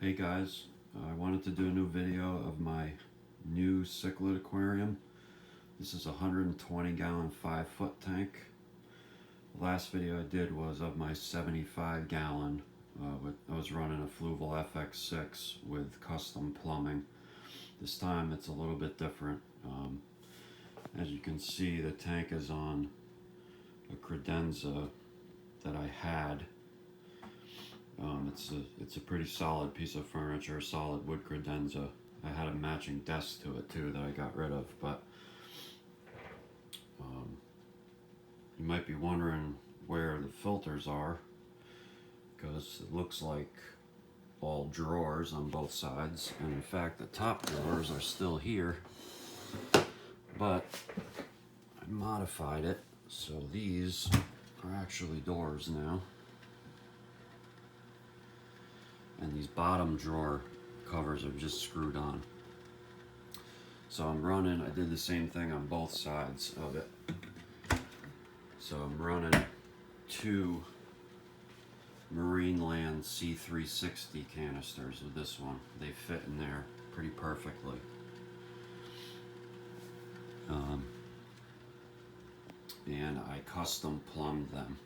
Hey guys, I wanted to do a new video of my new cichlid aquarium. This is a 120 gallon 5-foot tank. The last video I did was of my 75 gallon. I was running a Fluval FX6 with custom plumbing. This time it's a little bit different. As you can see, the tank is on a credenza that I had. It's a pretty solid piece of furniture, solid wood credenza. I had a matching desk to it too that I got rid of, but you might be wondering where the filters are, because it looks like all drawers on both sides, and in fact the top drawers are still here, but I modified it so these are actually doors now. And these bottom drawer covers are just screwed on. So I did the same thing on both sides of it. So I'm running two Marineland C360 canisters with this one. They fit in there pretty perfectly. And I custom plumbed them.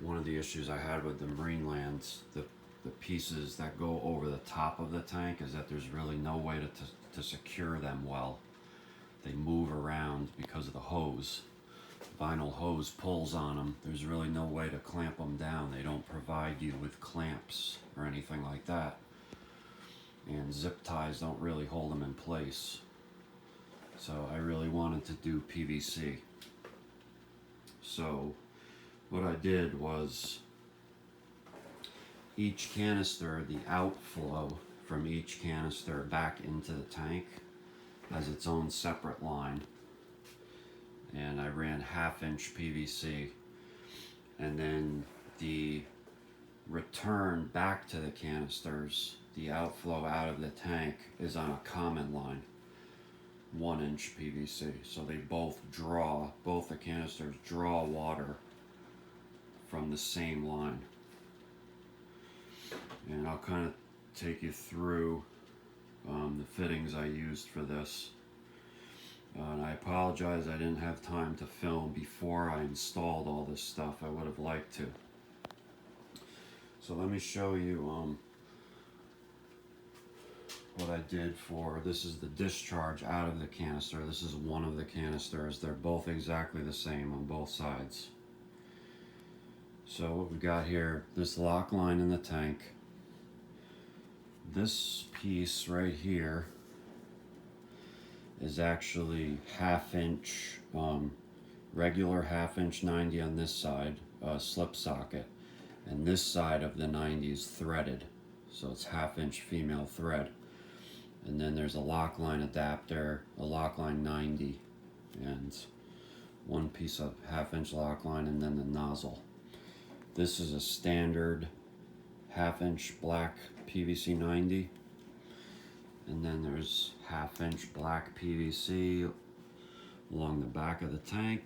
One of the issues I had with the Marinelands, the pieces that go over the top of the tank, is that there's really no way to secure them well. They move around because of the hose. Vinyl hose pulls on them. There's really no way to clamp them down. They don't provide you with clamps or anything like that. And zip ties don't really hold them in place. So I really wanted to do PVC. So what I did was, each canister, the outflow from each canister back into the tank has its own separate line. And I ran 1/2-inch PVC. And then the return back to the canisters, the outflow out of the tank, is on a common line, 1-inch PVC. So they both the canisters draw water from the same line. And I'll kind of take you through the fittings I used for this. And I apologize I didn't have time to film before I installed all this stuff. I would have liked to. So let me show you what I did for, this is the discharge out of the canister. This is one of the canisters. They're both exactly the same on both sides. So what we've got here, this lock line in the tank. This piece right here is actually 1/2-inch, regular 1/2-inch 90 on this side, slip socket. And this side of the 90 is threaded. So it's 1/2-inch female thread. And then there's a lock line adapter, a lock line 90, and one piece of 1/2-inch lock line, and then the nozzle. This is a standard 1/2-inch black PVC 90, and then there's 1/2-inch black PVC along the back of the tank.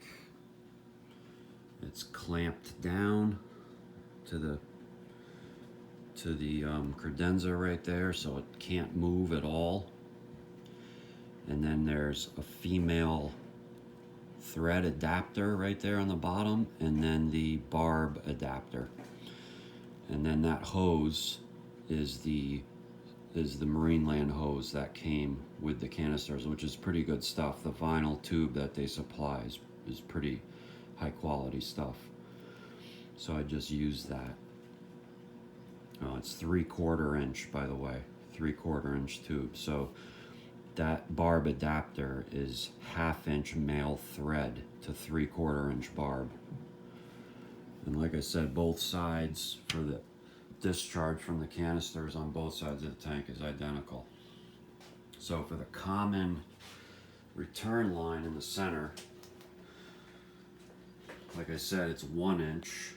It's clamped down to the credenza right there, so it can't move at all. And then there's a female thread adapter right there on the bottom, and then the barb adapter. And then that hose is the Marineland hose that came with the canisters, which is pretty good stuff. The vinyl tube that they supply is pretty high quality stuff. So I just used that. It's 3/4 inch, by the way, 3/4 inch tube. So that barb adapter is 1/2-inch male thread to 3/4 inch barb. And like I said, both sides for the discharge from the canisters on both sides of the tank is identical. So for the common return line in the center, like I said, it's 1-inch.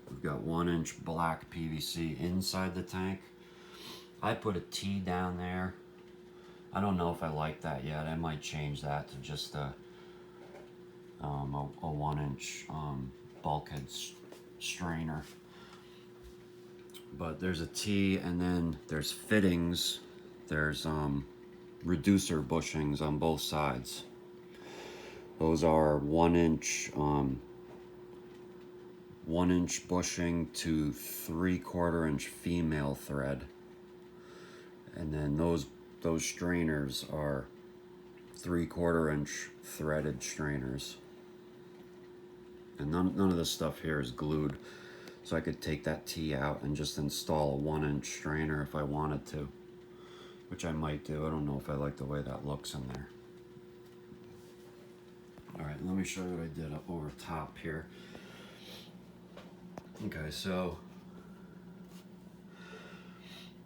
We've got 1-inch black PVC inside the tank. I put a T down there. I don't know if I like that yet. I might change that to just a 1-inch bulkhead strainer. But there's a T, and then there's fittings. There's reducer bushings on both sides. Those are 1 inch bushing to 3/4 inch female thread, and then those strainers are 3/4 inch threaded strainers. And none of this stuff here is glued, so I could take that T out and just install a 1 inch strainer if I wanted to, which I might do. I don't know if I like the way that looks in there. All right, let me show you what I did up over top here. Okay, so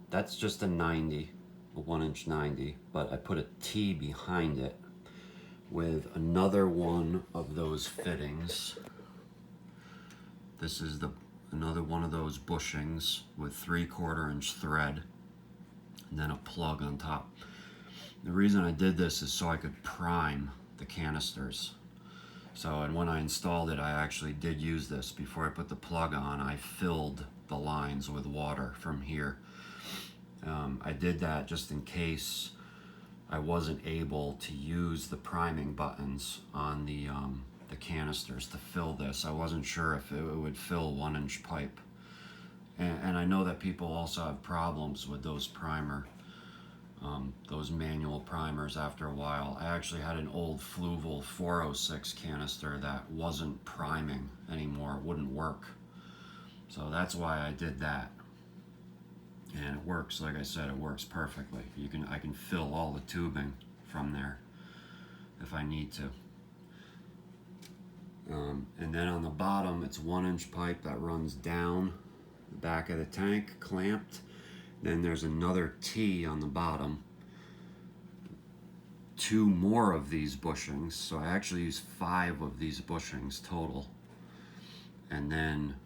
that's just a 90, a 1 inch 90, but I put a T behind it with another one of those fittings. This is another one of those bushings with 3/4 inch thread, and then a plug on top. The reason I did this is so I could prime the canisters. So, and when I installed it, I actually did use this. Before I put the plug on, I filled the lines with water from here. I did that just in case I wasn't able to use the priming buttons on the canisters to fill this. I wasn't sure if it would fill 1 inch pipe. And I know that people also have problems with those those manual primers after a while. I actually had an old Fluval 406 canister that wasn't priming anymore. It wouldn't work. So that's why I did that. And it works, like I said, it works perfectly. I can fill all the tubing from there if I need to. And then on the bottom, it's 1 inch pipe that runs down the back of the tank, clamped. Then there's another T on the bottom. 2 more of these bushings, so I actually use 5 of these bushings total. And then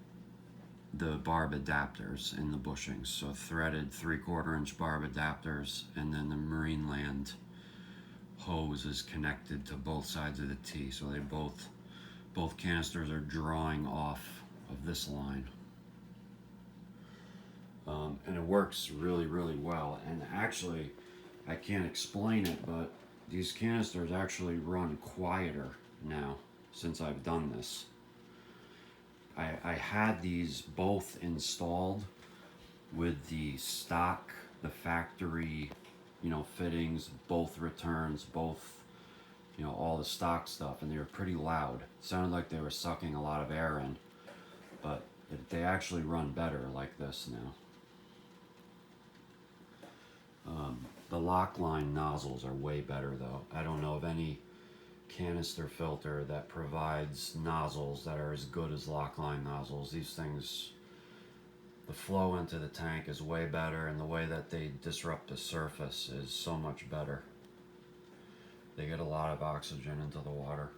the barb adapters in the bushings, so threaded 3/4 inch barb adapters, and then the Marineland hose is connected to both sides of the T, so they both canisters are drawing off of this line. And it works really, really well. And actually, I can't explain it, but these canisters actually run quieter now since I've done this. I had these both installed with the stock, the factory, fittings, both returns, both, all the stock stuff, and they were pretty loud. It sounded like they were sucking a lot of air in, but they actually run better like this now. The lock line nozzles are way better though. I don't know of any canister filter that provides nozzles that are as good as lock line nozzles. These things, the flow into the tank is way better, and the way that they disrupt the surface is so much better. They get a lot of oxygen into the water.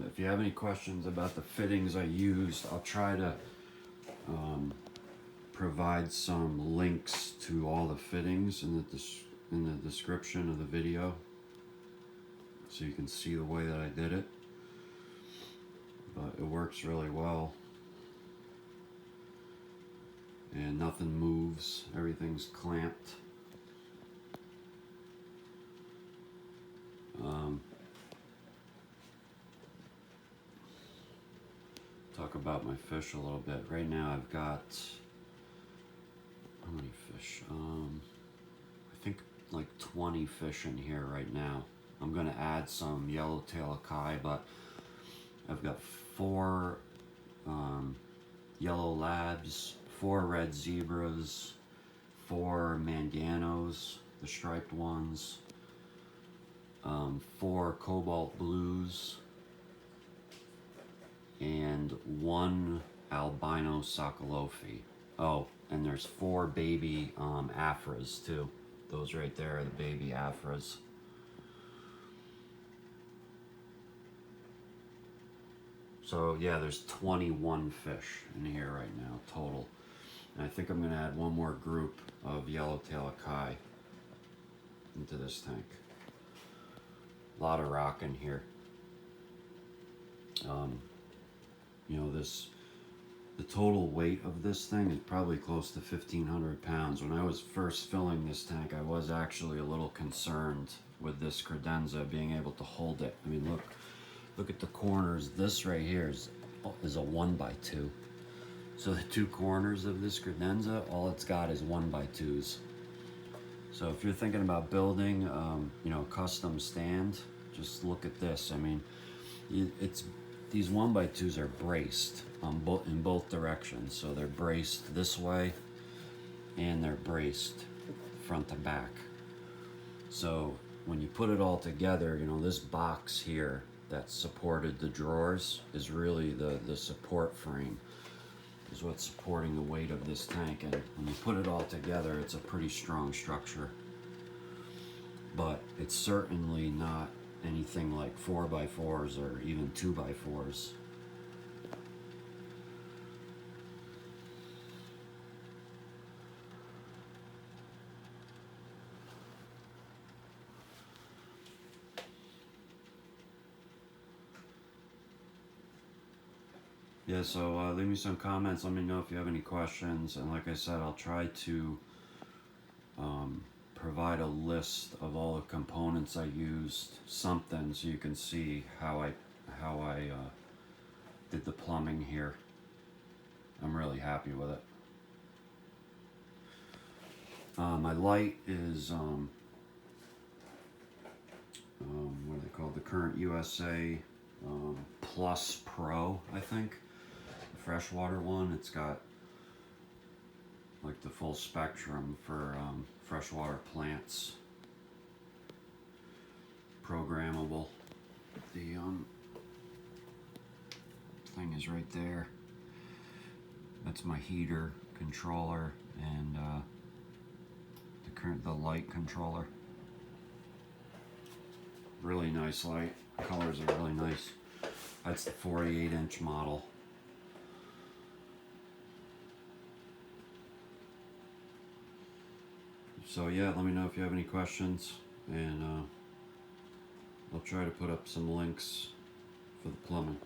If you have any questions about the fittings I used, I'll try to provide some links to all the fittings in the description of the video, so you can see the way that I did it. But it works really well, and nothing moves. Everything's clamped. Talk about my fish a little bit. Right now I've got, how many fish? I think like 20 fish in here right now. I'm gonna add some yellow Tail Acei, but I've got 4 yellow labs, 4 red zebras, 4 Manganos, the striped ones, 4 cobalt blues, and 1 albino Socolofi. Oh, and there's 4 baby Afras too. Those right there are the baby Afras. So yeah, there's 21 fish in here right now total. And I think I'm gonna add 1 more group of yellow Tail Acei into this tank. A lot of rock in here. You know, the total weight of this thing is probably close to 1,500 pounds. When I was first filling this tank, I was actually a little concerned with this credenza being able to hold it. I mean, look at the corners. This right here is a 1x2. So the two corners of this credenza, all it's got is 1x2s. So if you're thinking about building, you know, a custom stand, just look at this. I mean, these 1x2s are braced in both directions. So they're braced this way, and they're braced front to back. So when you put it all together, you know, this box here that supported the drawers is really the support frame, is what's supporting the weight of this tank. And when you put it all together, it's a pretty strong structure. But it's certainly not anything like 4x4s or even 2x4s. Yeah, so leave me some comments. Let me know if you have any questions. And like I said, I'll try to provide a list of all the components I used, something, so you can see how I did the plumbing here. I'm really happy with it. My light is what are they called? The Current USA Plus Pro, I think. The freshwater one. It's got like the full spectrum for freshwater plants. Programmable. The thing is right there. That's my heater controller and the light controller. Really nice light. Colors are really nice. That's the 48-inch model. So yeah, let me know if you have any questions, and I'll try to put up some links for the plumbing.